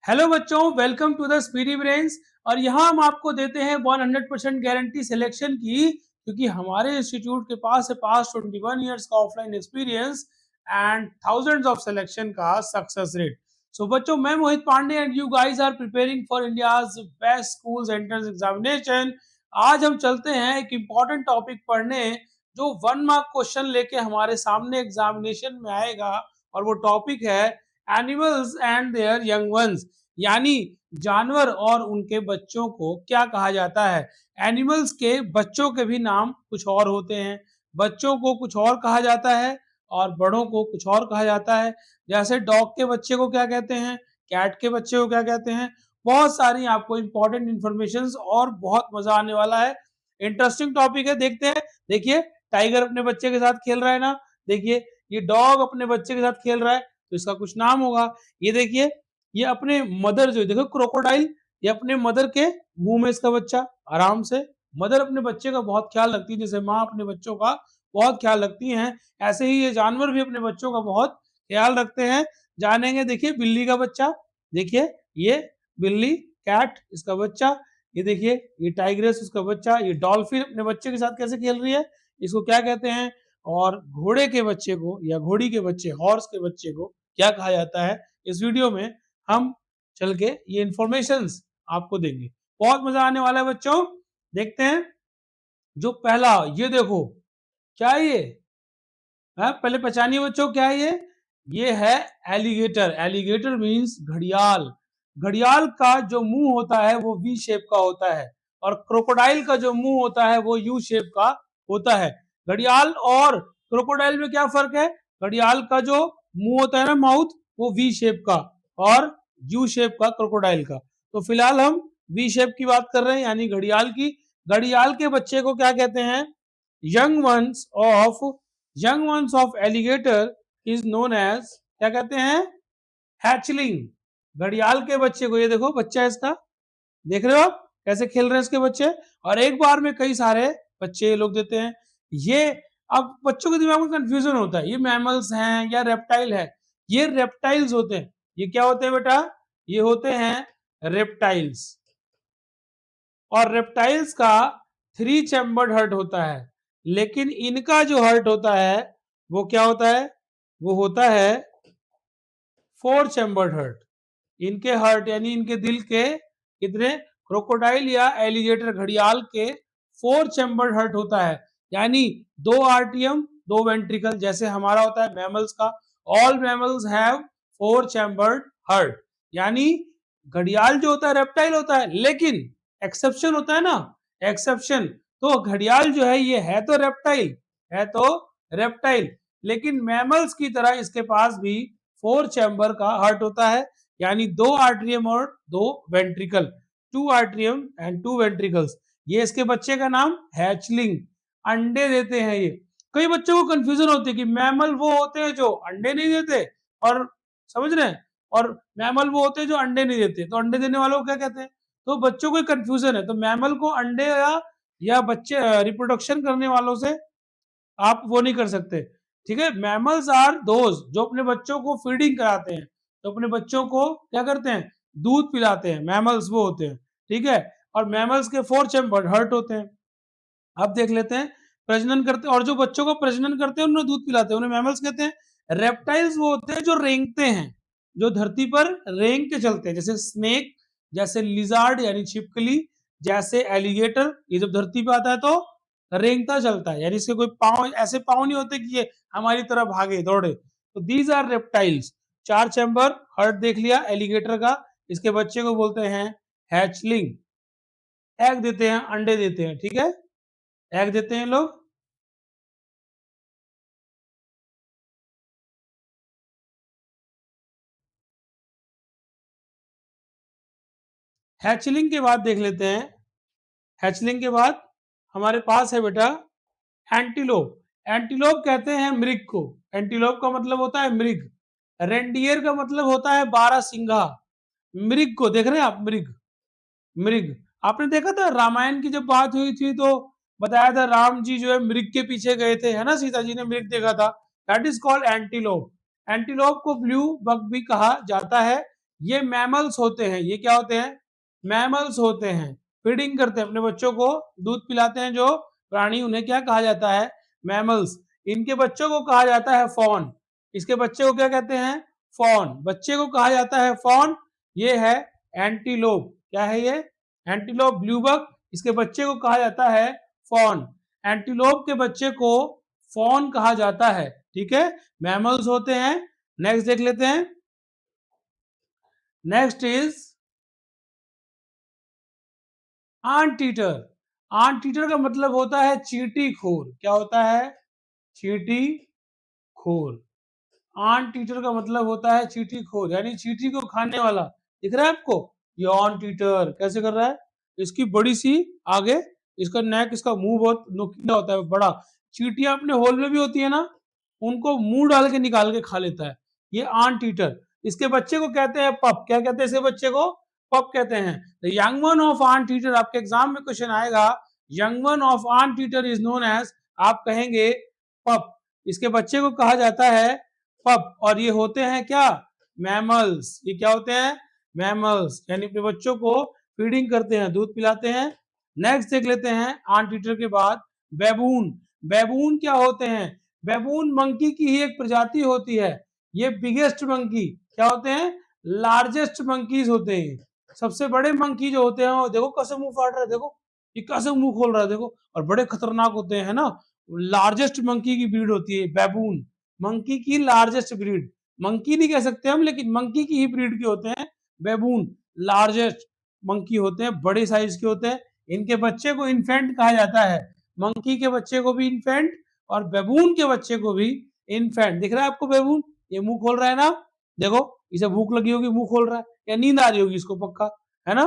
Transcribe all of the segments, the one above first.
Hello बच्चों, welcome to the Speedy Brains. और यहाँ हम आपको देते हैं 100% गारंटी सिलेक्शन की, क्योंकि हमारे इंस्टीट्यूट के पास है पास 21 इयर्स का offline experience and thousands of selection का सक्सेस रेट। सो बच्चों, मैं Mohit Pandey and you guys are preparing for India's best schools entrance examination. आज हम चलते हैं एक इम्पॉर्टेंट टॉपिक पढ़ने, जो 1 मार्क क्वेश्चन लेके हमारे सामने एग्जामिनेशन में आएगा। और वो टॉपिक है animals and there young ones, यानी जानवर और उनके बच्चों को क्या कहा जाता है। एनिमल्स के बच्चों के भी नाम कुछ और होते हैं, बच्चों को कुछ और कहा जाता है और बड़ों को कुछ और कहा जाता है। जैसे डॉग के बच्चे को क्या कहते हैं, कैट के बच्चे को क्या कहते हैं। बहुत सारी आपको इंपॉर्टेंट इंफॉर्मेशन और बहुत मजा आने वाला है। इंटरेस्टिंग टॉपिक है, देखते हैं। देखिए, टाइगर अपने बच्चे के साथ खेल रहा है ना। देखिए, ये डॉग अपने बच्चे के साथ खेल रहा है, तो इसका कुछ नाम होगा। ये देखिए, ये अपने मदर, जो देखो क्रोकोडाइल, ये अपने मदर के मुंह में इसका बच्चा आराम से। मदर अपने बच्चे का बहुत ख्याल रखती है, जैसे माँ अपने बच्चों का बहुत ख्याल रखती हैं, ऐसे ही ये जानवर भी अपने बच्चों का बहुत ख्याल रखते हैं। जानेंगे। देखिए, बिल्ली का बच्चा, देखिए ये बिल्ली, कैट इसका बच्चा, ये देखिए ये टाइग्रेस इसका बच्चा, ये डॉल्फिन अपने बच्चे के साथ कैसे खेल रही है, इसको क्या कहते हैं। और घोड़े के बच्चे को या घोड़ी के बच्चे, हॉर्स के बच्चे को क्या कहा जाता है, इस वीडियो में हम चल के ये इंफॉर्मेशंस आपको देंगे। बहुत मजा आने वाला है बच्चों। देखते हैं। जो पहला, ये देखो क्या है ये, पहले पहचानिए बच्चों क्या है ये है एलिगेटर। एलिगेटर मींस घड़ियाल। घड़ियाल का जो मुंह होता है वो वी शेप का होता है, और क्रोकोडाइल का जो मुंह होता है वो यू शेप का होता है। घड़ियाल और क्रोकोडाइल में क्या फर्क है। घड़ियाल का जो मुंह होता है ना, माउथ, वो वी शेप का, और यू शेप का क्रोकोडाइल का। तो फिलहाल हम वी शेप की बात कर रहे हैं, यानी घड़ियाल की। घड़ियाल के बच्चे को क्या कहते हैं, young ones of young ones of alligator is known as, क्या कहते हैं, हैचलिंग। घड़ियाल के बच्चे को, ये देखो बच्चा है इसका, देख रहे हो आप कैसे खेल रहे हैं इसके बच्चे, और एक बार में कई सारे बच्चे ये लोग देते हैं। ये, अब बच्चों के दिमाग में कंफ्यूजन होता है, ये मैमल्स हैं या रेप्टाइल है। ये रेप्टाइल्स होते हैं। ये क्या होते हैं बेटा, ये होते हैं रेप्टाइल्स। और रेप्टाइल्स का 3 चैम्बर्ड हर्ट होता है, लेकिन इनका जो हर्ट होता है वो क्या होता है, वो होता है 4 चैम्बर्ड हर्ट। इनके हर्ट यानी इनके दिल के कितने, क्रोकोडाइल या एलिगेटर घड़ियाल के 4 चैम्बर्ड हर्ट होता है, यानी 2 आर्टियम 2 वेंट्रिकल, जैसे हमारा होता है मैमल्स का। All mammals have 4 chambered hurt, यानी घड़ियाल जो होता है रेप्टाइल होता है, लेकिन एक्सेप्शन होता है ना, एक्सेप्शन। तो घड़ियाल जो है ये है तो रेप्टाइल, है तो रेप्टाइल, लेकिन मैमल्स की तरह इसके पास भी 4 चैम्बर का हार्ट होता है, यानी 2 आर्ट्रियम और 2 वेंट्रिकल, 2 आर्ट्रियम एंड 2 वेंट्रिकल्स। ये इसके बच्चे का नाम हैचलिंग, अंडे देते हैं ये। कई बच्चों को कंफ्यूजन होती है कि मैमल वो होते हैं जो अंडे नहीं देते, और समझ रहे हैं, और मैमल वो होते हैं जो अंडे नहीं देते, तो अंडे देने वालों को क्या कहते हैं। तो बच्चों को कंफ्यूजन है, तो मैमल को अंडे या बच्चे रिप्रोडक्शन करने वालों से आप वो नहीं कर सकते। ठीक है, मैमल्स आर दोज जो अपने बच्चों को फीडिंग कराते हैं, तो अपने बच्चों को क्या करते हैं, दूध पिलाते हैं, मैमल्स वो होते हैं। ठीक है, और मैमल्स के 4 चैम्बर हर्ट होते हैं। अब देख लेते हैं, प्रजनन करते हैं, और जो बच्चों को प्रजनन करते हैं उन्हें दूध पिलाते हैं, उन्हें मैमल्स कहते हैं। रेप्टाइल्स वो होते हैं जो रेंगते हैं, जो धरती पर रेंग के चलते हैं, जैसे स्नेक, जैसे लिजार्ड यानी छिपकली, जैसे एलिगेटर, ये जब धरती पे आता है तो रेंगता चलता है, यानी इसके कोई पाँव, ऐसे पाँव नहीं होते कि ये हमारी तरह भागे दौड़े। तो these are reptiles. 4 chamber heart देख लिया एलिगेटर का, इसके बच्चे को बोलते हैं हैचलिंग। एग देते हैं, अंडे देते हैं। ठीक है, एग देते हैं लोग। हैचलिंग के बाद देख लेते हैं। हैचलिंग के बाद हमारे पास है बेटा एंटीलोप। एंटीलोप कहते हैं मृग को। एंटीलोप का मतलब होता है मृग। रेंडियर का मतलब होता है 12 सिंघा। मृग को देख रहे हैं आप, मृग, मृग। आपने देखा था रामायण की जब बात हुई थी तो बताया था राम जी जो है मृग के पीछे गए थे, है ना, सीता जी ने मृग देखा था। That is called antelope. Antelope को ब्लू बक भी कहा जाता है, ये मैमल्स होते हैं। ये क्या होते हैं? मैमल्स होते हैं। फीडिंग करते हैं अपने बच्चों को, दूध पिलाते हैं जो प्राणी, उन्हें क्या कहा जाता है? मैमल्स। इनके बच्चों को कहा जाता है फॉन। इसके बच्चे को क्या कहते हैं? फॉन। बच्चे को कहा जाता है फॉन। ये है एंटीलोप। क्या है ये? एंटीलोप ब्लूबक। इसके बच्चे को कहा जाता है फॉन। एंटीलोप के बच्चे को फॉन कहा जाता है। ठीक है, मैमल्स होते हैं। नेक्स्ट देख लेते हैं। Next is anteater. Anteater का मतलब होता है चींटी खोर। क्या होता है? चींटी खोर। आंट ईटर का मतलब होता है चींटी खोर, यानी चींटी को खाने वाला। दिख रहा है आपको? ये आंट ईटर कैसे कर रहा है? इसकी बड़ी सी आगे, इसका नेक, इसका मुंह बहुत नुकीला होता है, बड़ा। चींटियां अपने होल में भी होती है ना, उनको मुंह डाल के निकाल के खा लेता है ये आंट ईटर। इसके बच्चे को कहते हैं पप। क्या कहते हैं इसके बच्चे को? पप कहते हैं। The young one of anteater, आपके एग्जाम में क्वेश्चन आएगा, young one of anteater is known as, आप कहेंगे पप। इसके बच्चे को कहा जाता है पप। और ये होते हैं क्या? मैमल्स। ये क्या होते हैं? मैमल्स, यानी अपने बच्चों को फीडिंग करते हैं, दूध पिलाते हैं। नेक्स्ट देख लेते हैं आंट ईटर के बाद बेबून। बेबून क्या होते हैं? बेबून मंकी की ही एक प्रजाति होती है। ये बिगेस्ट मंकी क्या होते हैं? लार्जेस्ट मंकीज होते हैं। सबसे बड़े मंकी जो होते हैं, वो देखो कैसे मुंह फाड़ रहा है, देखो ये कैसे मुंह खोल रहा है, देखो। और बड़े खतरनाक होते हैं ना। लार्जेस्ट मंकी की ब्रीड होती है बेबून। मंकी की लार्जेस्ट ब्रीड, मंकी नहीं कह सकते हम, लेकिन मंकी की ही ब्रीड के होते हैं बेबून। लार्जेस्ट मंकी होते हैं, बड़े साइज के होते हैं। इनके बच्चे को इन्फेंट कहा जाता है। मंकी के बच्चे को भी इन्फेंट, और बेबून के बच्चे को भी इन्फेंट। दिख रहा है आपको बेबून? ये मुंह खोल रहा है ना, देखो, इसे भूख लगी होगी, मुंह खोल रहा है, या नींद आ रही होगी इसको पक्का, है ना।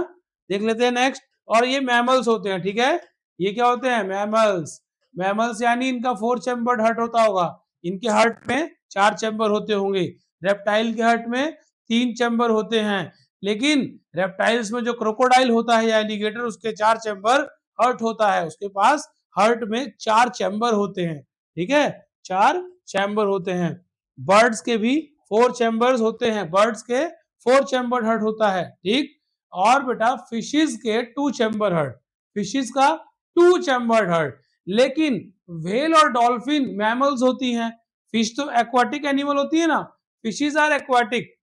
देख लेते हैं नेक्स्ट। और ये मैमल्स होते हैं। ठीक है, ये क्या होते हैं? मैमल्स। मैमल्स यानी इनका 4 चैम्बर्ड हार्ट होता होगा। इनके हार्ट में 4 चैम्बर होते होंगे। रेप्टाइल के हार्ट में 3 चैम्बर होते हैं। लेकिन रेप्टाइल्स में जो क्रोकोडाइल होता है या एलिगेटर, उसके 4 चैम्बर हार्ट होता है। उसके पास हार्ट में 4 चैम्बर होते हैं। ठीक है, 4 चैम्बर होते हैं। बर्ड्स के भी 4 चैम्बर्स होते हैं। बर्ड्स के 4 चैम्बर हार्ट होता है। ठीक, और बेटा फिशेस के 2 चैम्बर हार्ट। फिशेस का 2 चैम्बर हार्ट। लेकिन व्हेल और डॉल्फिन मैमल्स होती हैं। फिश तो एक्वाटिक एनिमल होती है ना, fishes are aquatic,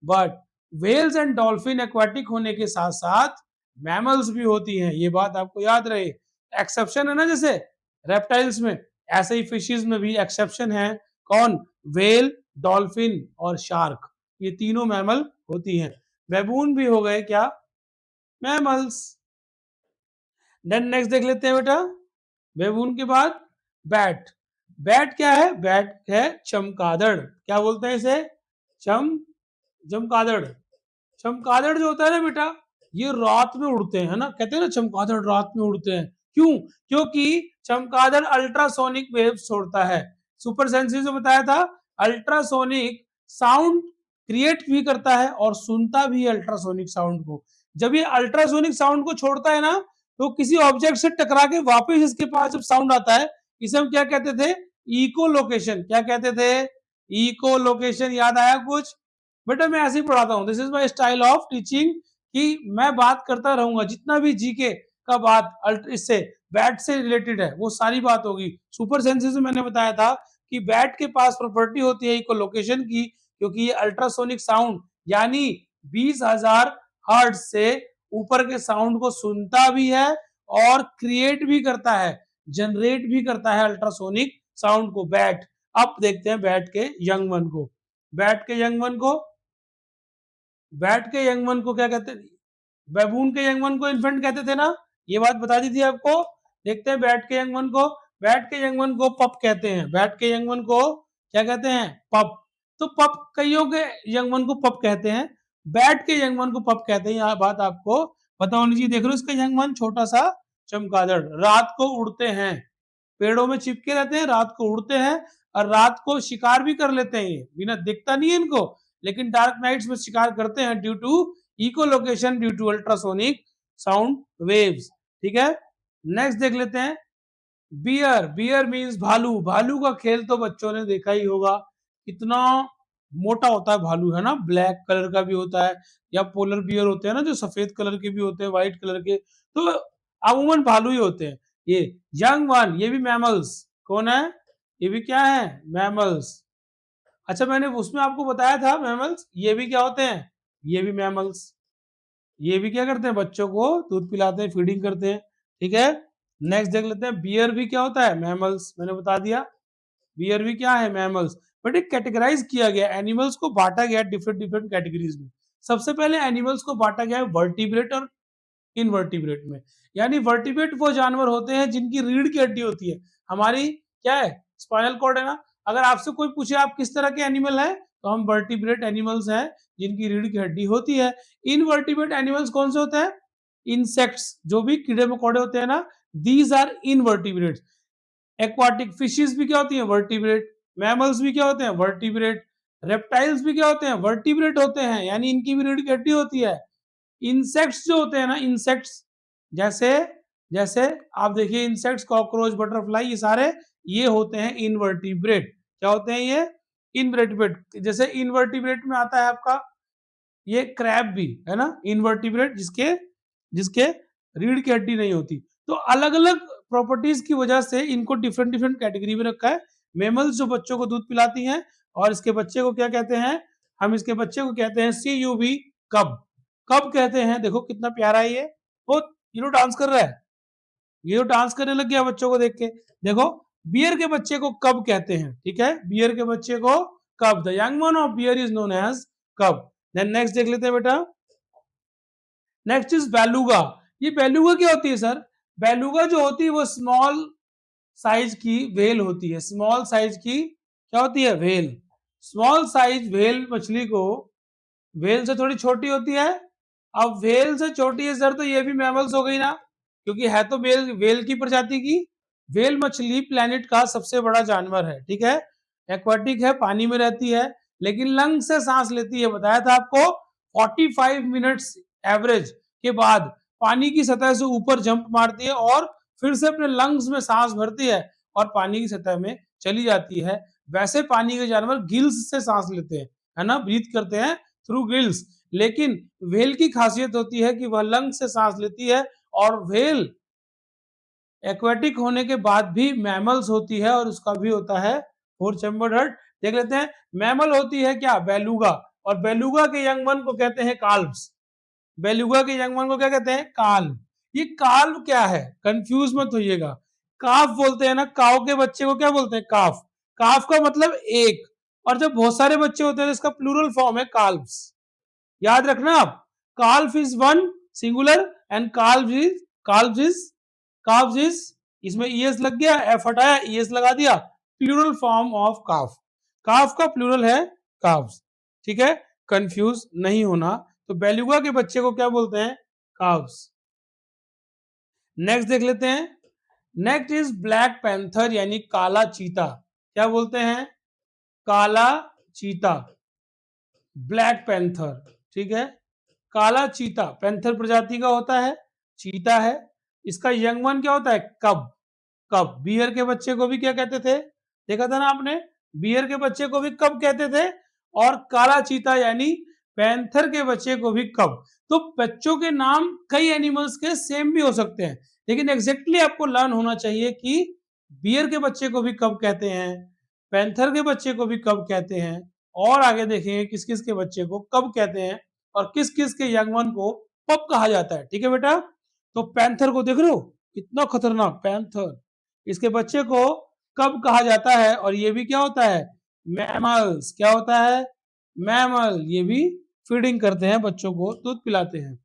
but whales and dolphin aquatic होने के साथ साथ मैमल्स भी होती हैं। ये बात आपको याद रहे। एक्सेप्शन है ना, जैसे रेप्टाइल्स में, ऐसे ही फिशेस में भी एक्सेप्शन है। कौन? व्हेल, डॉल्फिन और शार्क, ये तीनों मैमल होती हैं। बेबून भी हो गए क्या? मैमल्स। देन नेक्स्ट देख लेते हैं बेटा, बेबून के बाद बैट। बैट क्या है? बैट है चमगादड़। क्या बोलते हैं इसे? चम चमगादड़। चमगादड़ जो होता है ना बेटा, ये रात में उड़ते हैं, है ना, कहते हैं ना चमगादड़ रात में उड़ते हैं। क्यों? क्योंकि चमगादड़ अल्ट्रासोनिक वेव्स छोड़ता है। सुपर सेंसिटिव जो बताया था, अल्ट्रासोनिक साउंड क्रिएट भी करता है और सुनता भी है अल्ट्रासोनिक साउंड को। जब ये अल्ट्रासोनिक साउंड को छोड़ता है ना, तो किसी ऑब्जेक्ट से टकरा के वापस इसके पास जब साउंड आता है, इसे हम क्या कहते थे? Echolocation. क्या कहते थे? Echolocation. याद आया कुछ? बेटा मैं ऐसे ही पढ़ाता हूँ, this is my style of teaching, कि मैं बात करता रहूंगा, जितना भी जीके का बात इससे बैट से रिलेटेड है वो सारी बात होगी। सुपर सेंसेस में मैंने बताया था कि बैट के पास प्रॉपर्टी होती है इको लोकेशन की, क्योंकि ये अल्ट्रासोनिक साउंड यानी 20,000 हर्ट्ज से ऊपर के साउंड को सुनता भी है और क्रिएट भी करता है, जनरेट भी करता है अल्ट्रासोनिक साउंड को बैट। अब देखते हैं बैट के यंग वन को। बैट के यंग वन को बैट के यंग वन को क्या कहते हैं? बैबून के यंग वन को इन्फेंट कहते थे ना, ये बात बता दी थी आपको। देखते हैं बैट के यंग वन को। बैट के यंग वन को पप कहते हैं। बैट के यंग वन को क्या कहते हैं? पप। तो पप, कईयों के यंग वन को पप कहते हैं, बैट के यंग वन को पप कहते हैं। यह बात आपको पता होनी चाहिए। देख लो इसका यंग वन छोटा सा चमगादड़, रात को उड़ते हैं, पेड़ों में चिपके रहते हैं, रात को उड़ते हैं, और रात को शिकार भी कर लेते हैं। ये बिना दिखता नहीं है इनको, लेकिन डार्क नाइट्स में शिकार करते हैं due to echolocation, due to ultrasonic sound waves. ठीक है, नेक्स्ट देख लेते हैं बियर। बियर मींस भालू। भालू का खेल तो बच्चों ने देखा ही होगा, कितना मोटा होता है भालू, है ना, ब्लैक कलर का भी होता है, या पोलर बियर होते हैं ना जो सफेद कलर के भी होते हैं, व्हाइट कलर के, तो अमूमन भालू ही होते हैं। ये यंग वन, ये भी मैमल्स, कौन है, ये भी क्या है, मैमल्स। अच्छा, मैंने उसमें आपको बताया था मैमल्स, ये भी क्या होते हैं, ये भी मैमल्स, ये भी क्या करते हैं, बच्चों को दूध पिलाते हैं, फीडिंग करते हैं, ठीक है। नेक्स्ट देख लेते हैं, बियर भी क्या होता है, मैमल्स, मैंने बता दिया, बियर भी क्या है, मैमल्स। बट एक कैटेगराइज किया गया, एनिमल्स को बांटा गया डिफरेंट डिफरेंट कैटेगरीज में। सबसे पहले एनिमल्स को बांटा गया है वर्टिब्रेट और इनवर्टिब्रेट में। यानी वर्टिब्रेट वो जानवर होते हैं जिनकी रीढ़ की हड्डी होती है, हमारी क्या है, स्पाइनल कॉर्ड है ना। अगर आपसे कोई पूछे आप किस तरह के एनिमल है, तो हम वर्टिब्रेट एनिमल्स हैं जिनकी रीढ़ की हड्डी होती है। इनवर्टिब्रेट एनिमल्स कौन से होते हैं, इंसेक्ट्स, जो भी कीड़े मकोड़े होते हैं ना, these are invertebrate. Aquatic fishes भी क्या होती हैं, वर्टिब्रेट। मैमल्स भी क्या होते हैं, वर्टिब्रेट। रेप्टाइल्स भी क्या होते हैं, वर्टिब्रेट होते हैं, यानी इनकी भी रीढ़ की हड्डी होती है। इंसेक्ट्स जो होते हैं ना, इंसेक्ट्स, जैसे जैसे आप देखिए इंसेक्ट्स, कॉकरोच, बटरफ्लाई, ये सारे ये होते हैं इनवर्टिब्रेट। क्या होते हैं ये, इनवर्टिब्रेट। जैसे इनवर्टिब्रेट में आता है आपका ये क्रैब भी, है ना, इनवर्टिब्रेट, जिसके जिसके रीढ़ की हड्डी नहीं होती। तो अलग अलग प्रॉपर्टीज की वजह से इनको डिफरेंट डिफरेंट कैटेगरी में रखा है। मेमल्स जो बच्चों को दूध पिलाती हैं, और इसके बच्चे को क्या कहते हैं, हम इसके बच्चे को कहते हैं CUB, कब। कब कहते हैं, देखो कितना प्यारा है ये, वो ये लो डांस कर रहा है, ये डांस करने लग गया बच्चों को देख के। देखो, बियर के बच्चे को कब कहते हैं, ठीक है, बियर के बच्चे को कब, the young one of bear is known as cub. Then next देख लेते हैं बेटा, नेक्स्ट इज बेलुगा। ये बेलुगा क्या होती है सर, बेलुगा जो होती है वो स्मॉल साइज की व्हेल होती है, स्मॉल साइज की क्या होती है, व्हेल। स्मॉल साइज व्हेल मछली को, व्हेल से थोड़ी छोटी होती है। अब व्हेल से छोटी है सर, तो ये भी मैमल्स हो गई ना, क्योंकि है तो व्हेल, व्हेल की प्रजाति की। व्हेल मछली प्लेनेट का सबसे बड़ा जानवर है, ठीक है, एक्वाटिक है, पानी में रहती है, लेकिन लंग से सांस लेती है। बताया था आपको, 45 मिनट्स एवरेज के बाद पानी की सतह से ऊपर जंप मारती है और फिर से अपने लंग्स में सांस भरती है और पानी की सतह में चली जाती है। वैसे पानी के जानवर गिल्स से सांस लेते हैं, है ना, ब्रीथ करते हैं थ्रू गिल्स। लेकिन व्हेल की खासियत होती है कि वह लंग से सांस लेती है, और व्हेल एक्वेटिक होने के बाद भी मैमल्स होती है, और उसका भी होता है फोर चैम्बर्ड हार्ट। देख लेते हैं, मैमल होती है क्या, बेलुगा, और बेलुगा के यंग वन को कहते हैं काल्व्स। बेलुगा के यंग वन को क्या कहते हैं, काल्व। ये काल्व क्या है, कंफ्यूज मत होइएगा। काफ बोलते हैं ना, काव के बच्चे को क्या बोलते हैं, काफ। काफ का मतलब एक, और जब बहुत सारे बच्चे होते हैं तो इसका प्लूरल फॉर्म है काल्व्स। याद रखना आप, calf is one singular, and calve is इसमें ईएस लग गया, एफ हटाया, ईएस लगा दिया, plural form of calf. Calf का प्लूरल है काव्स, ठीक है, कंफ्यूज नहीं होना। तो बेलुगा के बच्चे को क्या बोलते हैं, काव्स। नेक्स्ट देख लेते हैं, नेक्स्ट इज ब्लैक पैंथर, यानी काला चीता। क्या बोलते हैं, काला चीता, ब्लैक पैंथर, ठीक है। काला चीता पैंथर प्रजाति का होता है, चीता है। इसका यंग वन क्या होता है, कब। कब, बियर के बच्चे को भी क्या कहते थे, देखा था ना आपने, बियर के बच्चे को भी कब कहते थे, और काला चीता यानी पैंथर के बच्चे को भी कब। तो बच्चों के नाम कई एनिमल्स के सेम भी हो सकते हैं, लेकिन एग्जैक्टली आपको लर्न होना चाहिए कि बियर के बच्चे को भी कब कहते हैं, पैंथर के बच्चे को भी कब कहते हैं, और आगे देखेंगे किस किस के बच्चे को कब कहते हैं, और किस किस के यंग वन को पप कहा जाता है, ठीक है बेटा। तो पैंथर को देख रहे हो, कितना खतरनाक पैंथर, इसके बच्चे को कब कहा जाता है, और ये भी क्या होता है, मैमल्स। क्या होता है, मैमल, ये भी फीडिंग करते हैं, बच्चों को दूध पिलाते हैं।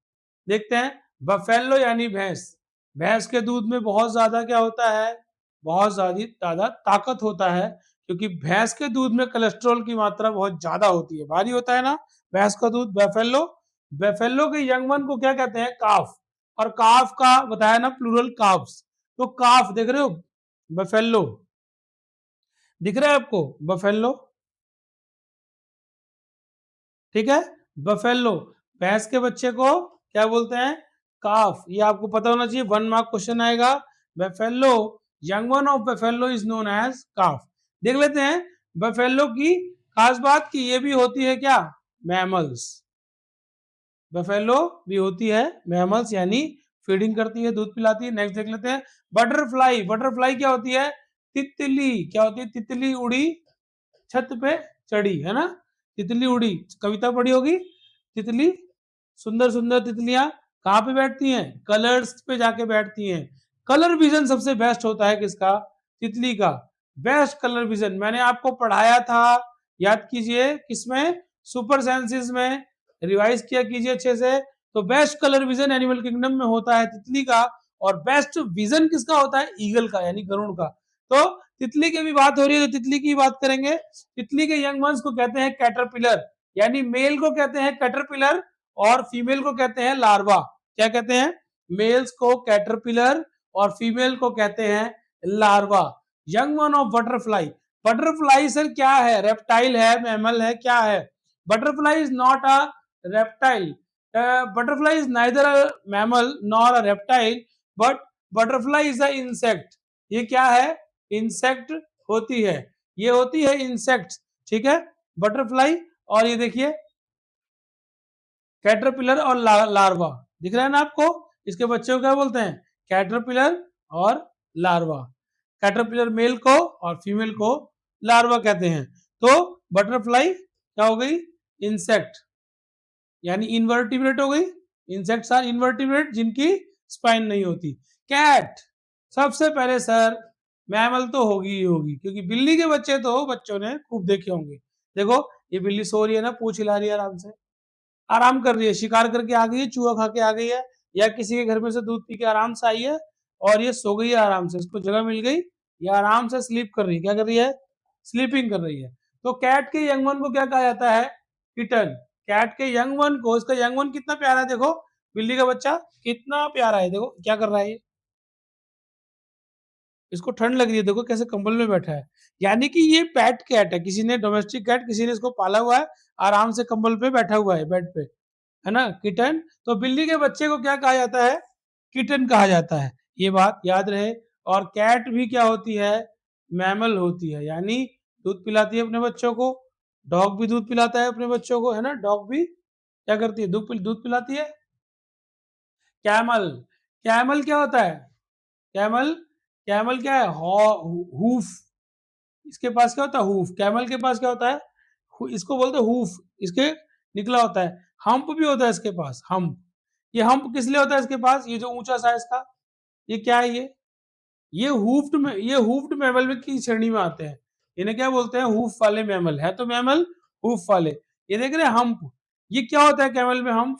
देखते हैं, बफेलो यानी भैंस। भैंस के दूध में बहुत ज्यादा क्या होता है, बहुत ज्यादा ताकत होता है, क्योंकि भैंस के दूध में कोलेस्ट्रॉल की मात्रा बहुत ज्यादा होती है, भारी होता है ना भैंस का दूध। बेफेलो, बेफेलो के यंग वन को क्या कहते हैं, काफ। और काफ का बताया ना प्लूरल, काफ्स। तो काफ देख रहे हो, बफेलो दिख रहा है आपको, बफेलो, ठीक है, बफेलो। भैंस के बच्चे को क्या बोलते हैं, काफ। ये आपको पता होना चाहिए, 1 मार्क क्वेश्चन आएगा। Buffalo, young one of buffalo is known as calf. देख लेते हैं बफेलो की खास बात कि ये भी होती है क्या, मैमल्स। बफेलो भी होती है मैमल्स, यानी फीडिंग करती है, दूध पिलाती है। नेक्स्ट देख लेते हैं बटरफ्लाई। बटरफ्लाई क्या होती है, तितली। क्या होती है, तितली उड़ी छत पे चढ़ी, है ना, तितली उड़ी, कविता पढ़ी होगी। तितली, सुंदर सुंदर तितलियां कहाँ पे बैठती हैं, कलर्स पे जाके बैठती हैं। कलर विजन सबसे बेस्ट होता है किसका, तितली का। बेस्ट कलर विजन मैंने आपको पढ़ाया था, याद कीजिए, किसमें, सुपर सेंसिस में, रिवाइज किया कीजिए अच्छे से। तो best colour vision animal kingdom में होता है तितली का, और बेस्ट विजन किसका होता है, ईगल का, यानी गरुड़ का। तो तितली की भी बात हो रही है तो तितली की बात करेंगे। तितली के यंग वंस को कहते हैं कैटरपिलर, यानी मेल को कहते हैं कैटरपिलर और फीमेल को कहते हैं लार्वा। क्या कहते हैं, मेल्स को कैटरपिलर और फीमेल को कहते हैं larva. Young one of butterfly. Butterfly sir क्या है, रेप्टाइल है, मैमल है, क्या है, butterfly is not a reptile. Butterfly is neither a mammal nor a reptile, but butterfly is a insect. ये क्या है, इंसेक्ट होती है, ये होती है इंसेक्ट, ठीक है, बटरफ्लाई। और ये देखिए कैटरपिलर और लार्वा, दिख रहा है ना आपको, इसके बच्चे को क्या बोलते हैं, कैटरपिलर और लार्वा। कैटरपिलर मेल को और फीमेल को लार्वा कहते हैं। तो बटरफ्लाई क्या हो गई, इंसेक्ट, यानी इनवर्टिब्रेट हो गई। इंसेक्ट्स आर इनवर्टिब्रेट जिनकी स्पाइन नहीं होती। कैट, सबसे पहले सर मैमल तो होगी ही होगी, क्योंकि बिल्ली के बच्चे तो बच्चों ने खूब देखे होंगे। देखो ये बिल्ली सो रही है ना, पूंछ हिला रही है आराम से, आराम कर रही है, शिकार करके आ गई है, चूहा खा के आ गई है, या किसी के घर में से दूध पी के आराम से आई है और ये सो गई है आराम से, इसको जगह मिल गई, ये आराम से स्लीप कर रही है। क्या कर रही है, स्लीपिंग कर रही है। तो कैट के यंग वन को क्या कहा जाता है, किटन। कैट के यंग वन को, इसका यंग वन कितना प्यारा है, देखो बिल्ली का बच्चा कितना प्यारा है, देखो क्या कर रहा है ये, इसको ठंड लग रही है, देखो कैसे कंबल में बैठा है। यानी कि ये पेट कैट है, किसी ने डोमेस्टिक कैट, किसी ने इसको पाला हुआ है, आराम से कंबल पे बैठा हुआ है बेड पे, है ना, किटन। तो बिल्ली के बच्चे को क्या कहा जाता है, किटन कहा जाता है, ये बात याद रहे। और कैट भी क्या होती है, मैमल होती है, यानी दूध पिलाती है अपने बच्चों को। डॉग भी दूध पिलाता है अपने बच्चों को, है ना, डॉग भी क्या करती है, दूध पिलाती है। कैमल, कैमल क्या होता है, कैमल, कैमल क्या है, हूफ, इसके पास क्या होता है, हूफ, कैमल के पास क्या होता है, इसको बोलते हैं हूफ, इसके निकला होता है। हम्प भी होता है इसके पास, हम्प। ये हम्प किस लिए होता है इसके पास, ये जो ऊंचा सा इसका, ये क्या है, ये हुफ्ड में, ये हुफ्ड मैमल में की श्रेणी में आते हैं। इन्हें क्या बोलते हैं, हूफ वाले मैमल, है तो मैमल हूफ वाले। ये देख रहे हैं हम्प, ये क्या होता है कैमल में, हम्प,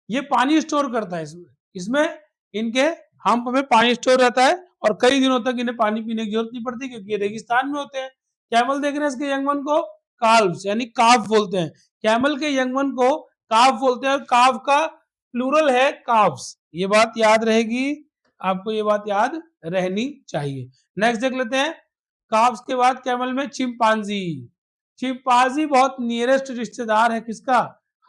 ये पानी स्टोर करता है इसमें, इसमें इनके हम्प में पानी स्टोर रहता है और कई दिनों तक इन्हें पानी पीने की जरूरत नहीं पड़ती, क्योंकि ये रेगिस्तान में होते हैं। कैमल देख रहे हैं इसके यंगवन को काल्व्स यानी काफ बोलते हैं, कैमल के यंगवन को काफ बोलते हैं, और काफ का प्लूरल है काफ्स। ये बात याद रहेगी, आपको ये बात याद रहनी चाहिए। नेक्स्ट देख लेते हैं, काफ्स के बाद कैमल में चिंपांजी। चिंपांजी बहुत नियरेस्ट रिश्तेदार है किसका,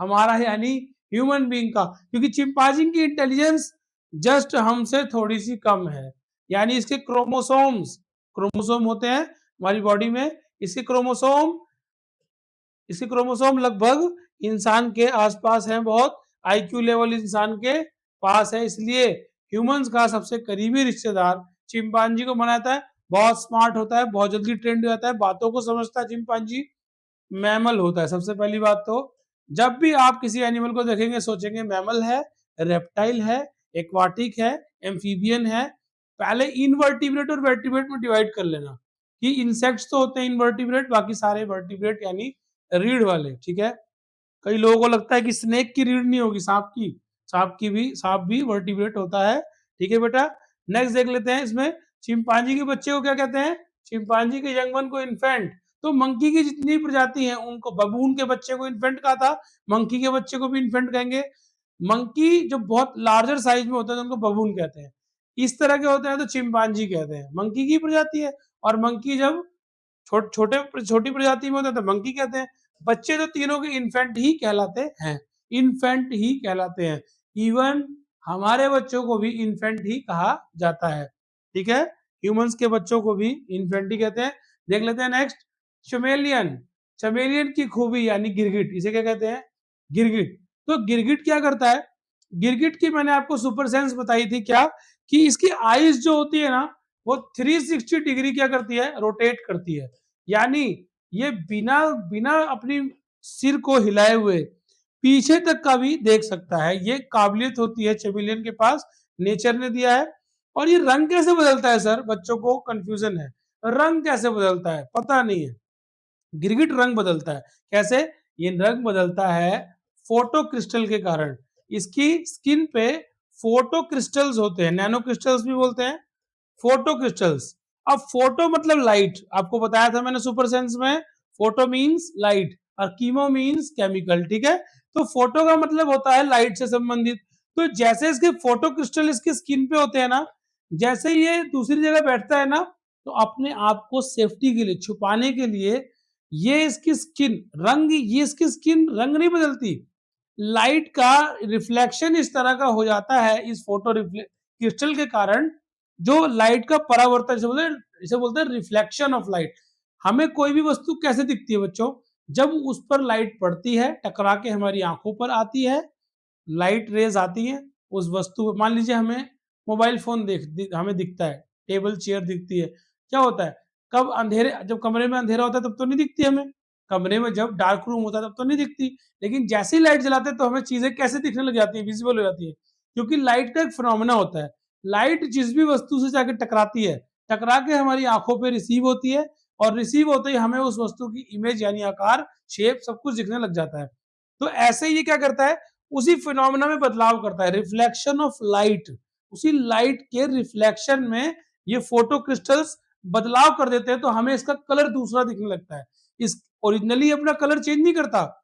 हमारा, यानी ह्यूमन बीइंग का, क्योंकि चिंपांजी की इंटेलिजेंस जस्ट हमसे थोड़ी सी कम है। यानी इसके क्रोमोसोम्स, क्रोमोसोम होते हैं हमारी बॉडी में, इसके क्रोमोसोम, इसके क्रोमोसोम लगभग इंसान के आसपास हैं, बहुत आईक्यू लेवल इंसान के पास है, इसलिए ह्यूमंस का सबसे करीबी रिश्तेदार चिंपांजी को माना जाता है। बहुत स्मार्ट होता है, बहुत जल्दी ट्रेंड हो जाता है, बातों को समझता है चिंपांजी, मैमल होता है। सबसे पहली बात तो जब भी आप किसी एनिमल को देखेंगे सोचेंगे मैमल है, रेप्टाइल है, एक्वाटिक है, एम्फीबियन है। पहले इनवर्टिब्रेट और वर्टिब्रेट में डिवाइड कर लेना कि इंसेक्ट्स तो होते हैं इनवर्टिब्रेट, बाकी सारे वर्टिब्रेट यानी रीढ़ वाले, ठीक है। कई लोगों को लगता है कि स्नेक की रीढ़ नहीं होगी, सांप की, सांप भी वर्टिब्रेट होता है, ठीक है बेटा। नेक्स्ट देख लेते हैं, इसमें चिंपांजी के बच्चे को क्या कहते हैं, चिंपांजी के यंग वन को इन्फेंट। तो मंकी की जितनी प्रजाति हैं उनको, बबून के बच्चे को इन्फेंट कहा था, मंकी के बच्चे को भी इन्फेंट कहेंगे। मंकी जो बहुत लार्जर साइज में होते हैं तो उनको बबून कहते हैं, इस तरह के होते हैं तो चिंपांजी कहते हैं, मंकी की प्रजाति है। और मंकी जब छोटी प्रजाति में होता है तो मंकी कहते हैं। बच्चे तो तीनों के इन्फेंट ही कहलाते हैं, इन्फेंट ही कहलाते हैं। इवन हमारे बच्चों को भी इन्फेंट ही कहा जाता है, ठीक है, ह्यूमंस के बच्चों को भी इन्फेंट ही कहते हैं। देख लेते हैं नेक्स्ट, चमेलियन। चमेलियन की खूबी यानी गिरगिट, इसे क्या कहते हैं? गिरगिट। तो गिरगिट क्या करता है? गिरगिट की मैंने आपको सुपर सेंस बताई थी क्या? कि इसकी आईज जो होती है ना, वो 360 डिग्री क्या करती है? रोटेट करती है। यानी ये बिना बिना अपनी सिर को हिलाए हुए पीछे तक का भी देख सकता है। ये काबिलियत होती है चमेलियन के पास, नेचर ने दिया है। और ये रंग कैसे बदलता है सर? बच्चों को कंफ्यूजन है। रंग कैसे बदलता है? पता नहीं है। गिरगिट रंग बदलता है। कैसे? ये रंग बदलता है फोटो क्रिस्टल के कारण। इसकी स्किन पे फोटो क्रिस्टल्स होते हैं, नैनो क्रिस्टल्स भी बोलते हैं, फोटो क्रिस्टल्स। अब फोटो मतलब लाइट, आपको बताया था मैंने सुपर सेंस में, फोटो मींस लाइट और कीमो मींस केमिकल, ठीक है? तो फोटो का मतलब होता है लाइट से संबंधित। तो जैसे इसके फोटो क्रिस्टल इसकी स्किन पे होते हैं ना, जैसे ये दूसरी जगह बैठता है ना, तो अपने आप को सेफ्टी के लिए, छुपाने के लिए, ये इसकी स्किन रंग, ये इसकी स्किन रंग नहीं बदलती, लाइट का रिफ्लेक्शन इस तरह का हो जाता है इस फोटो क्रिस्टल के कारण, जो लाइट का परावर्तन, इसे बोलते हैं रिफ्लेक्शन ऑफ लाइट। हमें कोई भी वस्तु कैसे दिखती है बच्चों? जब उस पर लाइट पड़ती है, टकरा के हमारी आंखों पर आती है, लाइट रेज आती हैं उस वस्तु, मान लीजिए हमें मोबाइल फोन हमें दिखता है, टेबल चेयर दिखती है, क्या होता है? कब अंधेरे, जब कमरे में अंधेरा होता है तब तो नहीं दिखती हमें, कमरे में जब डार्क रूम होता है तब तो नहीं दिखती। लेकिन जैसे ही लाइट जलाते हैं तो हमें चीजें कैसे दिखने लग जाती है? विजिबल हो जाती है, क्योंकि लाइट का एक फिनोमेना होता है। लाइट जिस भी वस्तु से जाकर टकराती है, टकरा के हमारी आंखों पे रिसीव होती है, और रिसीव होते ही हमें उस वस्तु की इमेज यानी आकार, शेप, सब कुछ दिखने लग जाता है। तो ऐसे ही ये क्या करता है? उसी फिनोमेना में बदलाव करता है, रिफ्लेक्शन ऑफ लाइट। उसी लाइट के रिफ्लेक्शन में ये फोटो क्रिस्टल्स बदलाव कर देते हैं, तो हमें इसका कलर दूसरा दिखने लगता है। इस ओरिजिनली अपना कलर चेंज नहीं करता,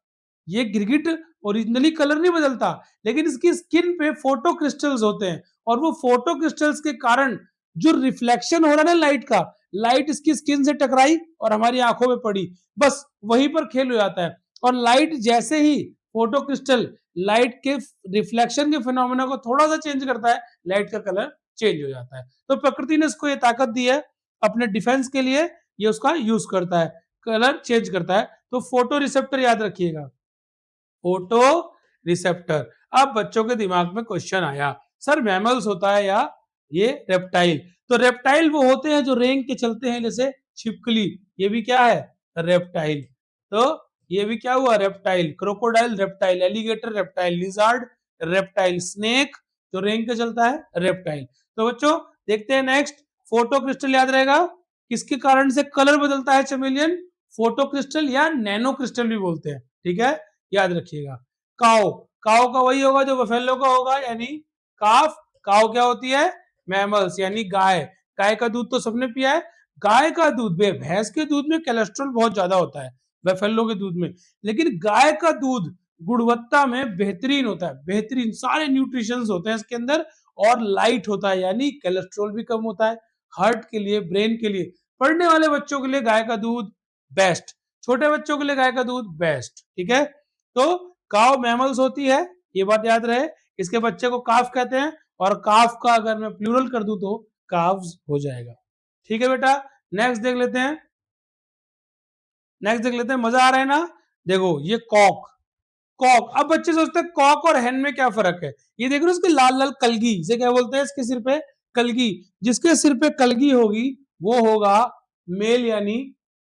ये गिरगिट ओरिजिनली कलर नहीं बदलता, लेकिन इसकी स्किन पे फोटो क्रिस्टल्स होते हैं, और वो फोटो क्रिस्टल्स के कारण जो रिफ्लेक्शन हो रहा है ना लाइट का, लाइट इसकी स्किन से टकराई और हमारी आंखों में पड़ी, बस वहीं पर खेल हो जाता है। और लाइट जैसे ही, फोटो क्रिस्टल लाइट के रिफ्लेक्शन के फिनोमेना को थोड़ा सा चेंज करता है, लाइट का कलर चेंज हो जाता है। तो प्रकृति ने इसको ये ताकत दी है, अपने डिफेंस के लिए ये उसका यूज करता है, कलर चेंज करता है। तो फोटो रिसेप्टर याद रखिएगा, फोटो रिसेप्टर। अब बच्चों के दिमाग में क्वेश्चन आया, सर मैमल्स होता है या ये रेप्टाइल? तो रेप्टाइल वो होते हैं जो रेंग के चलते हैं, जैसे छिपकली, ये भी क्या है? रेप्टाइल। तो ये भी क्या हुआ? Reptile. Crocodile reptile, alligator reptile, lizard reptile, snake जो रेंग के चलता है रेप्टाइल। तो बच्चों देखते हैं नेक्स्ट, फोटो क्रिस्टल याद रहेगा, किसके कारण से कलर बदलता है चमेलियन? फोटो क्रिस्टल या नैनो क्रिस्टल भी बोलते हैं, ठीक है, याद रखिएगा। काओ, काओ का वही होगा जो बफेलो का होगा, यानी काफ। काओ क्या होती है? मैमल्स यानी गाय। गाय का दूध तो सबने पिया है। गाय का दूध, भैंस के दूध में कोलेस्ट्रॉल बहुत ज्यादा होता है, बफेलो के दूध में, लेकिन गाय का दूध गुणवत्ता में बेहतरीन होता है, बेहतरीन, सारे न्यूट्रिशंस होते हैं इसके अंदर, और लाइट होता है, यानी कोलेस्ट्रॉल भी कम होता है। हार्ट के लिए, ब्रेन के लिए, पढ़ने वाले बच्चों के लिए गाय का दूध बेस्ट, छोटे बच्चों के लिए गाय का दूध बेस्ट, ठीक है। तो काव मैमल्स होती है, ये बात याद रहे। इसके बच्चे को काफ कहते हैं, और काफ का अगर मैं प्लूरल कर दूं तो काव्स हो जाएगा, ठीक है बेटा। नेक्स्ट देख लेते हैं, नेक्स्ट देख लेते हैं, मजा आ रहा है ना? देखो ये कॉक, कॉक। अब बच्चे सोचते हैं कॉक और हेन में क्या फर्क है? ये देख रहे हो इसके लाल लाल कलगी, इसे क्या बोलते हैं? इसके सिर पे कलगी, जिसके सिर पे कलगी होगी वो होगा मेल यानी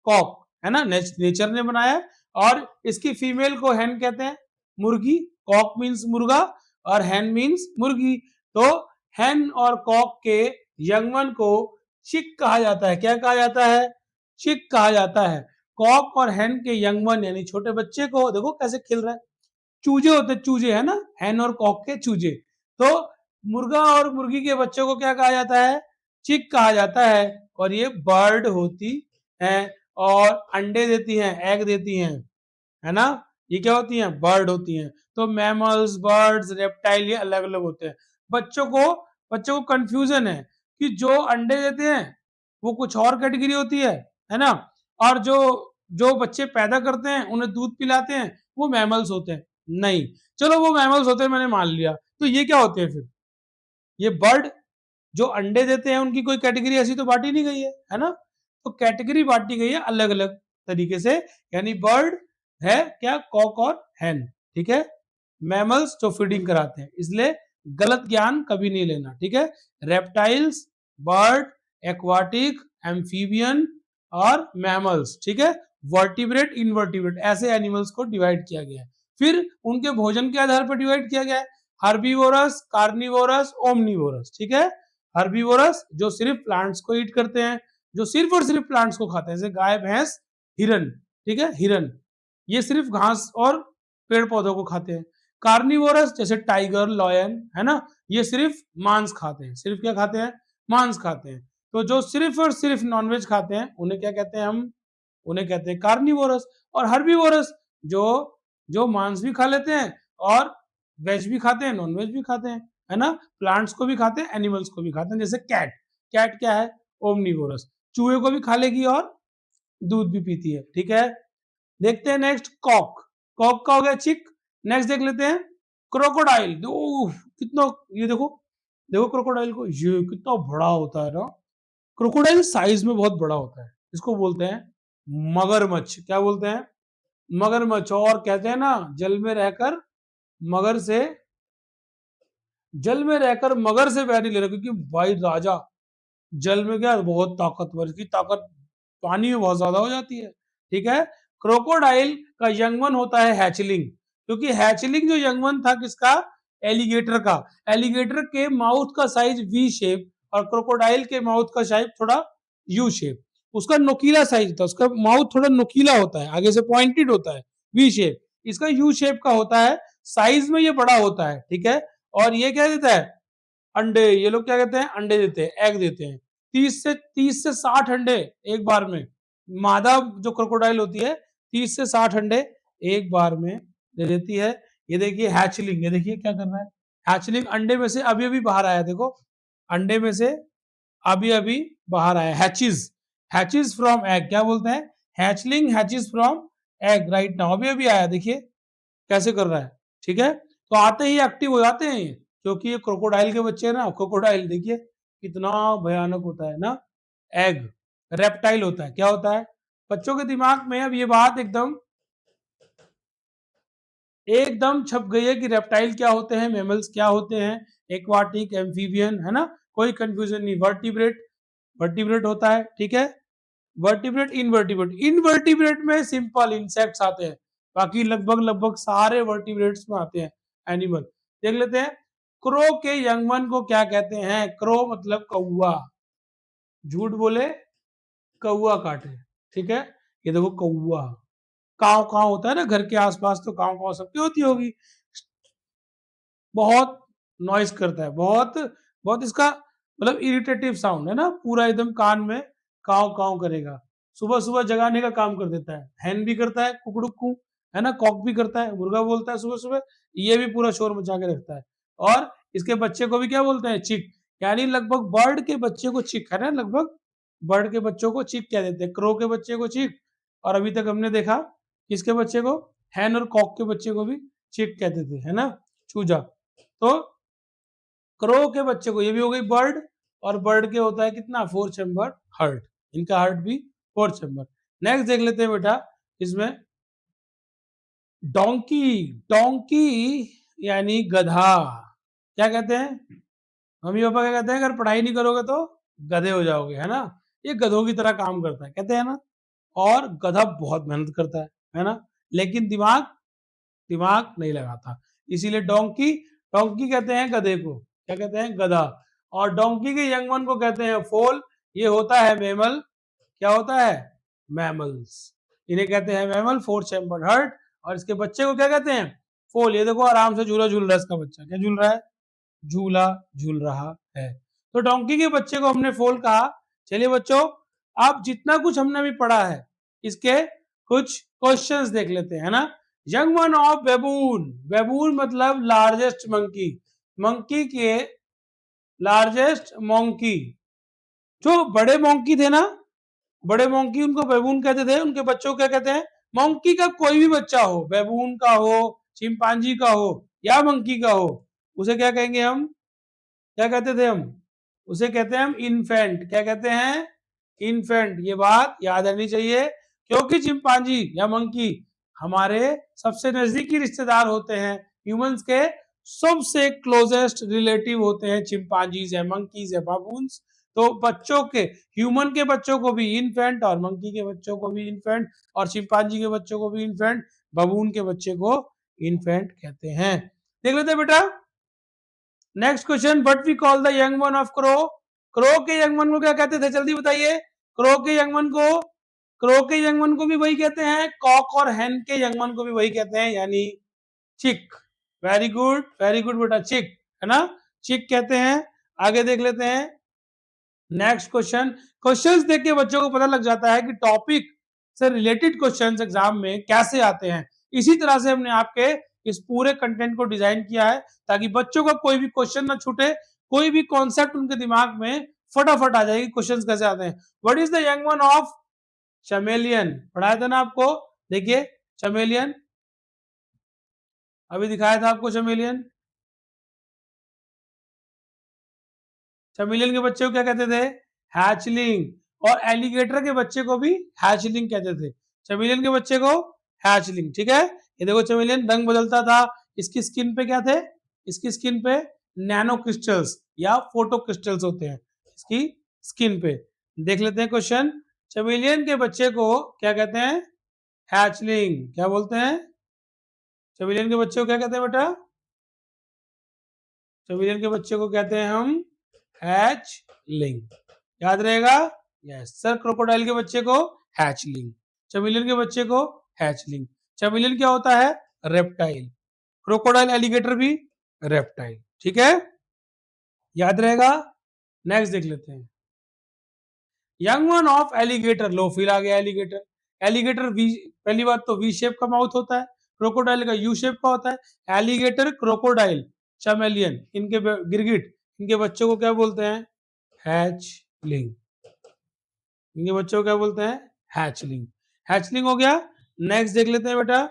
कॉक, है ना, नेचर ने बनाया है। और इसकी फीमेल को हेन कहते हैं, मुर्गी। कॉक मीन्स मुर्गा और हेन मीन्स मुर्गी। तो हेन और कॉक के यंगमन को चिक कहा जाता है। क्या कहा जाता है? चिक कहा जाता है। कॉक और हेन के यंगमन यानी छोटे बच्चे को देखो कैसे खिल रहा है, चूजे होते, चूजे है ना, हैन और कॉक के चूजे। तो मुर्गा और मुर्गी के बच्चों को क्या कहा जाता है? चिक कहा जाता है। और ये बर्ड होती है और अंडे देती हैं, एग देती हैं, है ना, ये क्या होती हैं? बर्ड होती हैं। तो मैमल्स, बर्ड्स, रेप्टाइल ये अलग अलग होते हैं। बच्चों को कंफ्यूजन है कि जो अंडे देते हैं वो कुछ और कैटेगरी होती है ना, और जो जो बच्चे पैदा करते हैं उन्हें दूध पिलाते हैं वो मैमल्स होते हैं। नहीं, चलो वो मैमल्स होते हैं मैंने मान लिया, तो ये क्या होते हैं फिर? ये बर्ड जो अंडे देते हैं उनकी कोई कैटेगरी ऐसी तो बांटी नहीं गई है ना, तो कैटेगरी बांटी गई है अलग अलग तरीके से, यानी बर्ड है क्या, कॉक और हैन, ठीक है। मैमल्स जो फीडिंग कराते हैं, इसलिए गलत ज्ञान कभी नहीं लेना, ठीक है। रेप्टाइल्स, बर्ड, एक्वाटिक, एम्फीबियन और मैमल्स, ठीक है। वर्टिब्रेट, इनवर्टिब्रेट, ऐसे एनिमल्स को डिवाइड किया गया है। फिर उनके भोजन के आधार पर डिवाइड किया गया है, हर्बीवोरस, कार्निवोरस, ओमनीवोरस, ठीक है। हर्बीवोरस जो सिर्फ प्लांट्स को ईट करते हैं, जो सिर्फ और सिर्फ प्लांट्स को खाते हैं, जैसे गाय, भैंस, हिरन, ठीक है, हिरन, ये सिर्फ घास और पेड़ पौधों को खाते हैं। कार्निवोरस जैसे टाइगर, लॉयन, है ना, ये सिर्फ मांस खाते हैं, सिर्फ क्या खाते हैं, मांस खाते हैं। तो जो सिर्फ और सिर्फ नॉनवेज खाते हैं उन्हें क्या कहते हैं हम, उन्हें कहते हैं कार्निवोरस। और हर्बीवोरस जो जो मांस भी खा लेते हैं और वेज भी खाते हैं, नॉन वेज भी खाते हैं, है ना, प्लांट्स को भी खाते हैं, एनिमल्स को भी खाते हैं, जैसे कैट, कैट क्या है, ओमनीवोरस, चूहे को भी खा लेगी और दूध भी पीती है, ठीक है। देखते हैं नेक्स्ट, कॉक, कॉक का हो गया चिक। नेक्स्ट देख लेते हैं क्रोकोडाइल, कितना, ये देखो, देखो क्रोकोडाइल को, ये कितना बड़ा होता है ना, क्रोकोडाइल साइज में बहुत बड़ा होता है, इसको बोलते हैं मगरमच्छ, क्या बोलते हैं, मगरमच्छ। और कहते हैं ना, जल में रहकर मगर से, जल में रहकर मगर से बैर नहीं ले रहा, क्योंकि भाई राजा जल में क्या बहुत ताकतवर, इसकी ताकत पानी में बहुत ज्यादा हो जाती है, ठीक है। क्रोकोडाइल का यंगवन होता है हैचलिंग, क्योंकि हैचलिंग जो यंगवन था किसका, एलिगेटर का, एलिगेटर के माउथ का साइज वी शेप और क्रोकोडाइल के माउथ का साइज थोड़ा यू शेप, उसका नुकीला साइज था, उसका माउथ थोड़ा नुकीला होता है, आगे से पॉइंटेड होता है, वी शेप, इसका यू शेप का होता है, साइज में ये बड़ा होता है, ठीक है। और ये क्या देता है, अंडे, ये लोग क्या कहते हैं, अंडे देते हैं, एग देते हैं, 30 से 60 अंडे एक बार में, मादा जो क्रोकोडाइल होती है 30 से 60 अंडे एक बार में दे देती है। ये देखिए हैचलिंग, ये देखिए क्या कर रहा है, हैचलिंग अंडे में से अभी अभी बाहर आया, देखो अंडे में से अभी अभी बाहर आया, हैचिज, हैचिज फ्रॉम एग, क्या बोलते हैं, hatchling hatches from egg right now, अभी अभी आया, देखिए कैसे कर रहा है, ठीक है। तो आते ही एक्टिव हो जाते हैं ये, क्योंकि ये क्रोकोडाइल के बच्चे हैं ना, क्रोकोडाइल देखिए कितना भयानक होता है ना, एग, रेप्टाइल होता है, क्या होता है, बच्चों के दिमाग में अब ये बात एकदम एकदम छप गई है कि रेप्टाइल क्या होते हैं, मेमल्स क्या होते हैं, एक्वाटिक, एम्फीबियन, है ना, कोई कंफ्यूजन नहीं। वर्टिब्रेट, वर्टिब्रेट होता है, ठीक है, वर्टिब्रेट, इनवर्टिब्रेट, इनवर्टिब्रेट में सिंपल इंसेक्ट्स आते हैं, बाकी लगभग लगभग सारे वर्टिब्रेट्स में आते हैं एनिमल। देख लेते हैं, क्रो के यंगवन को क्या कहते हैं, क्रो मतलब कौआ, झूठ बोले कौआ काटे, ठीक है, ये देखो कौआ, काव काव होता है ना घर के आसपास, तो काव काव सबकी होती होगी, बहुत नॉइस करता है, बहुत बहुत इसका मतलब इरिटेटिव साउंड है ना, पूरा एकदम कान में काव काव करेगा, सुबह सुबह जगाने का काम कर देता है, हैन भी करता है कुकड़ुकू, है ना, कॉक भी करता है, मुर्गा बोलता है सुबह सुबह, ये भी पूरा शोर मचा के रखता है। और इसके बच्चे को भी क्या बोलते हैं, चिक, यानी लगभग बर्ड के बच्चे को चिक, है ना, लगभग बर्ड के बच्चों को चिक कह देते हैं, क्रो के बच्चे को चिक, और अभी तक हमने देखा किसके बच्चे को, हैन और कॉक के बच्चे को भी चिक कहते थे, है ना, चूजा। तो क्रो के बच्चे को, ये भी हो गई बर्ड, और बर्ड के होता है कितना, 4 चैम्बर हार्ट, इनका हार्ट भी 4 चैम्बर। नेक्स्ट देख लेते हैं बेटा, इसमें डोंकी, डोंकी यानी गधा, क्या कहते हैं, मम्मी पापा क्या कहते हैं, अगर पढ़ाई नहीं करोगे तो गधे हो जाओगे, है ना, ये गधों की तरह काम करता है, कहते हैं ना। और गधा बहुत मेहनत करता है ना, लेकिन दिमाग दिमाग नहीं लगाता, इसीलिए डोंकी, डोंकी कहते हैं गधे को, क्या कहते हैं, गधा। और डोंकी के यंग वन को कहते हैं फोल, ये होता है मैमल, क्या होता है, मैमल्स, इन्हें कहते हैं मैमल, 4 चैम्बर हार्ट। और इसके बच्चे को क्या कहते हैं, फोल, ये देखो आराम से झूला झूल रहा है इसका बच्चा, क्या झूल रहा है, झूला झूल रहा है। तो डोंकी के बच्चे को हमने फोल कहा। चलिए बच्चों, आप जितना कुछ हमने अभी पढ़ा है इसके कुछ क्वेश्चंस देख लेते हैं, है ना। Young one of Bebun, Bebun मतलब लार्जेस्ट मंकी, मंकी के लार्जेस्ट मोंकी, जो बड़े मोंकी थे ना, बड़े मोंकी उनको बेबून कहते थे, उनके बच्चों को क्या कहते हैं, मोंकी का कोई भी बच्चा हो, बेबून का हो, चिंपांजी का हो या मंकी का हो, उसे क्या कहेंगे हम, क्या कहते थे हम, उसे कहते हैं हम इन्फेंट, क्या कहते हैं, इन्फेंट। ये बात याद रहनी चाहिए, क्योंकि चिंपांजी या मंकी हमारे सबसे नजदीकी रिश्तेदार होते हैं, ह्यूमंस के सबसे क्लोजेस्ट रिलेटिव होते हैं चिंपांजीज या मंकीज या बाबून्स। तो बच्चों के, ह्यूमन के बच्चों को भी इन्फेंट और मंकी के बच्चों को भी इन्फेंट और चिंपांजी के बच्चों को भी इन्फेंट, बबून के बच्चे को इन्फेंट कहते हैं। देख लेते हैं बेटा next question, what we call the young one of crow. Crow के यंग वन को क्या कहते थे, जल्दी बताइए। क्रो के यंग वन को, क्रो के यंग वन को भी वही कहते हैं, कॉक और हैन के यंग वन को भी वही कहते हैं, यानी चिक। वेरी गुड बेटा, चिक है ना, चिक कहते हैं। आगे देख लेते हैं नेक्स्ट क्वेश्चन। क्वेश्चंस देख के बच्चों को पता लग जाता है कि टॉपिक से रिलेटेड क्वेश्चंस एग्जाम में कैसे आते हैं। इसी तरह से हमने आपके इस पूरे कंटेंट को डिजाइन किया है ताकि बच्चों का कोई भी क्वेश्चन ना छूटे, कोई भी कॉन्सेप्ट उनके दिमाग में फटाफट आ जाएगी क्वेश्चंस कैसे आते हैं। What is the young one of chameleon, पढ़ाया था ना आपको, देखिए चमेलियन, अभी दिखाया था आपको चमेलियन। चमेलियन के बच्चे को क्या कहते थे, हैचलिंग, और एलिगेटर के बच्चे को भी हैचलिंग कहते थे। चमेलियन के बच्चे को हैचलिंग, ठीक है। ये देखो चमेलियन रंग बदलता था, इसकी स्किन पे क्या थे, इसकी स्किन पे नैनो क्रिस्टल्स या फोटो क्रिस्टल्स होते हैं इसकी स्किन पे। देख लेते हैं क्वेश्चन, चमेलियन के बच्चे को क्या कहते हैं, हैचलिंग। क्या बोलते हैं, चमेलियन के बच्चे को क्या कहते हैं बेटा, चमेलियन के बच्चे को कहते हैं हम हैचलिंग, याद रहेगा। यस सर, क्रोकोडाइल के बच्चे को हैचलिंग, चमेलियन के बच्चे को हैचलिंग। चमेलियन क्या होता है, रेप्टाइल, क्रोकोडाइल एलिगेटर भी रेप्टाइल, ठीक है, याद रहेगा। नेक्स्ट देख लेते हैं, यंग वन ऑफ एलिगेटर, लो फिर आ गया एलिगेटर। एलिगेटर वी, पहली बात तो वी शेप का माउथ होता है, क्रोकोडाइल का यू शेप का होता है। एलिगेटर, क्रोकोडाइल, चमेलियन, इनके गिरगिट, इनके बच्चों को क्या बोलते हैं, हैचलिंग। इनके बच्चों को क्या बोलते हैं, हैचलिंग। हैचलिंग हो गया। नेक्स्ट देख लेते हैं बेटा,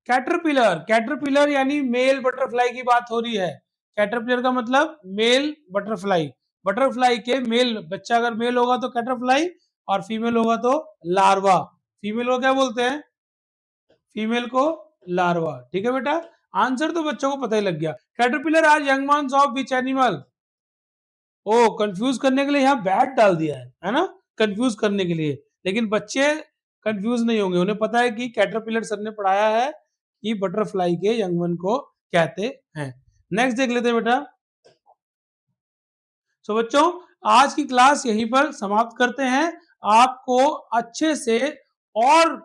कैटरपिलर। कैटरपिलर यानी मेल बटरफ्लाई की बात हो रही है। कैटरपिलर का मतलब मेल बटरफ्लाई, बटरफ्लाई के मेल बच्चा अगर मेल होगा तो कैटरफ्लाई, और फीमेल होगा तो लार्वा। फीमेल को क्या बोलते हैं, फीमेल को लार्वा, ठीक है बेटा। आंसर तो बच्चों को पता ही लग गया। Caterpillar are young ones of which animal. ओ, कंफ्यूज करने के लिए यहाँ बैट डाल दिया है ना, कंफ्यूज करने के लिए। लेकिन बच्चे कंफ्यूज नहीं होंगे, उन्हें पता है कि कैटरपिलर सर ने पढ़ाया है कि बटरफ्लाई के यंग वन को कहते हैं। नेक्स्ट देख लेते हैं बेटा। सो बच्चों, आज की क्लास यहीं पर समाप्त करते हैं। आपको अच्छे से और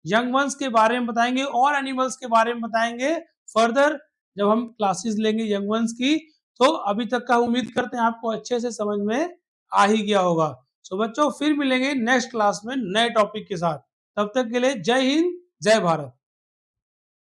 यंग वंस के बारे में बताएंगे और एनिमल्स के बारे में बताएंगे फर्दर जब हम क्लासेस लेंगे यंग वंस की। तो अभी तक का उम्मीद करते हैं आपको अच्छे से समझ में आ ही गया होगा। सो बच्चों, फिर मिलेंगे नेक्स्ट क्लास में नए टॉपिक के साथ। तब तक के लिए जय हिंद, जय भारत।